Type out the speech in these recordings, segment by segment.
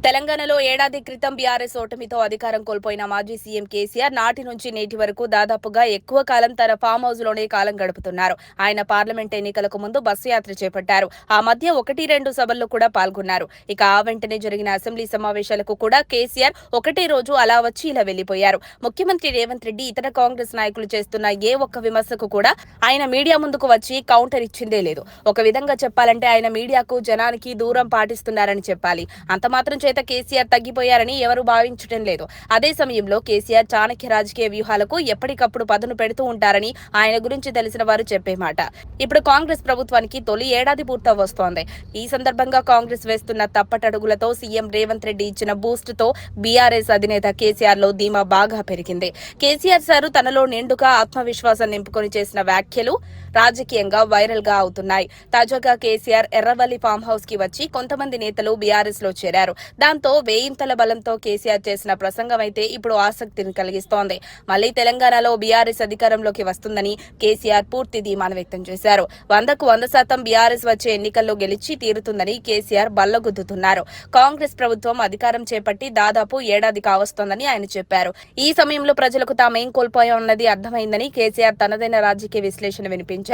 తెలంగాణలో ఏడాది క్రితం బీఆర్ఎస్ ఓటమితో అధికారం కోల్పోయిన మాజీ సీఎం కేసీఆర్ నాటి నుంచి నేటి వరకు దాదాపుగా ఎక్కువ కాలం తన ఫామ్ హౌస్ లోనే కాలం గడుపుతున్నారు. ఆయన పార్లమెంట్ ఎన్నికలకు ముందు బస్సు యాత్ర చేపట్టారు. ఆ మధ్య 1-2 సభల్లో కూడా పాల్గొన్నారు. ఇక ఆ వెంటనే జరిగిన అసెంబ్లీ సమావేశాలకు కూడా కేసీఆర్ ఒకటే రోజు అలా వచ్చి ఇలా వెళ్లిపోయారు. ముఖ్యమంత్రి రేవంత్ రెడ్డి ఇతర కాంగ్రెస్ నాయకులు చేస్తున్న ఏ ఒక్క విమర్శకు కూడా ఆయన మీడియా ముందుకు వచ్చి కౌంటర్ ఇచ్చిందే లేదు. ఒక విధంగా చెప్పాలంటే ఆయన మీడియాకు జనానికి దూరం పాటిస్తున్నారని చెప్పాలి. అంత మాత్రం చేత కేసీఆర్ తగ్గిపోయారని ఎవరు భావించడం లేదు. అదే సమయంలో కేసీఆర్ చాణక్య రాజకీయ వ్యూహాలకు ఎప్పటికప్పుడు పదును పెడుతూ ఉంటారని ఆయన గురించి తెలిసిన వారు చెప్పే మాట. ఇప్పుడు కాంగ్రెస్ ప్రభుత్వానికి తొలి ఏడాది పూర్తవస్తోంది. ఈ సందర్భంగా కాంగ్రెస్ వేస్తున్న తప్పటడుగులతో సీఎం రేవంత్ రెడ్డి ఇచ్చిన బూస్ట్ తో బీఆర్ఎస్ అధినేత కేసీఆర్ లో ధీమా బాగా పెరిగింది. కేసీఆర్ సారు తనలో నిండుగా ఆత్మవిశ్వాసం నింపుకొని చేసిన వ్యాఖ్యలు రాజకీయంగా వైరల్ గా అవుతున్నాయి. తాజాగా కేసీఆర్ ఎర్రవల్లి ఫామ్ హౌస్ కి వచ్చి కొంతమంది నేతలు బీఆర్ఎస్ లో చేరారు. దాంతో వేయింతల బలంతో కేసీఆర్ చేసిన ప్రసంగం అయితే ఇప్పుడు ఆసక్తిని కలిగిస్తోంది. మళ్లీ తెలంగాణలో బీఆర్ఎస్ అధికారంలోకి వస్తుందని కేసీఆర్ పూర్తి ధీమాను వ్యక్తం చేశారు. 100% బీఆర్ఎస్ వచ్చే ఎన్నికల్లో గెలిచి తీరుతుందని కేసీఆర్ బల్లగుద్దుతున్నారు. కాంగ్రెస్ ప్రభుత్వం అధికారం చేపట్టి దాదాపు ఏడాది కావస్తోందని ఆయన చెప్పారు. ఈ సమయంలో ప్రజలకు తామేం కోల్పోయామన్నది అర్థమైందని కేసీఆర్ తనదైన రాజకీయ విశ్లేషణ వినిపించారు.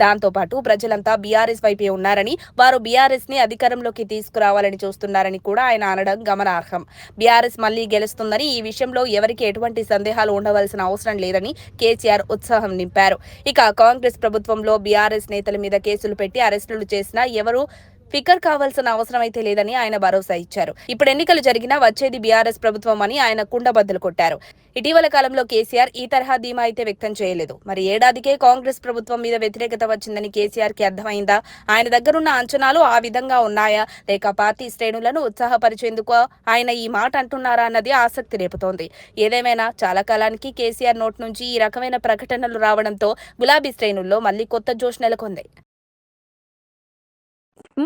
దాంతో పాటు ప్రజలంతా బీఆర్ఎస్ వైపే ఉన్నారని, వారు బీఆర్ఎస్ ని అధికారంలోకి తీసుకురావాలని చూస్తున్నారని కూడా ఆయన అనడం గమనార్హం. బీఆర్ఎస్ మళ్లీ గెలుస్తుందని, ఈ విషయంలో ఎవరికి ఎటువంటి సందేహాలు ఉండవలసిన అవసరం లేదని కేసీఆర్ ఉత్సాహం నింపారు. ఇక కాంగ్రెస్ ప్రభుత్వంలో బీఆర్ఎస్ నేతల మీద కేసులు పెట్టి అరెస్టులు చేసినా ఎవరు ఫికర్ కావాల్సిన అవసరం అయితే లేదని ఆయన భరోసా ఇచ్చారు. ఇప్పుడు ఎన్నికలు జరిగినా వచ్చేది బీఆర్ఎస్ ప్రభుత్వం అని ఆయన కుండబద్దలు కొట్టారు. ఇటీవల కాలంలో కేసీఆర్ ఈ తరహా ధీమా అయితే వ్యక్తం చేయలేదు. మరి ఏడాదికే కాంగ్రెస్ ప్రభుత్వం మీద వ్యతిరేకత వచ్చిందని కేసీఆర్ కి అర్థమైందా? ఆయన దగ్గరున్న అంచనాలు ఆ విధంగా ఉన్నాయా, లేక పార్టీ శ్రేణులను ఉత్సాహపరిచేందుకు ఆయన ఈ మాట అంటున్నారా అన్నది ఆసక్తి రేపుతోంది. ఏదేమైనా చాలా కాలానికి కేసీఆర్ నోటి నుంచి ఈ రకమైన ప్రకటనలు రావడంతో గులాబీ శ్రేణుల్లో మళ్లీ కొత్త జోష్ నెలకొంది.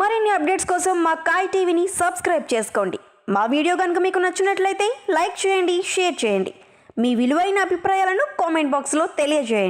మరిన్ని అప్డేట్స్ కోసం మా కాయ్ టీవీని సబ్స్క్రైబ్ చేసుకోండి. మా వీడియో కనుక మీకు నచ్చినట్లయితే లైక్ చేయండి, షేర్ చేయండి. మీ విలువైన అభిప్రాయాలను కామెంట్ బాక్స్లో తెలియజేయండి.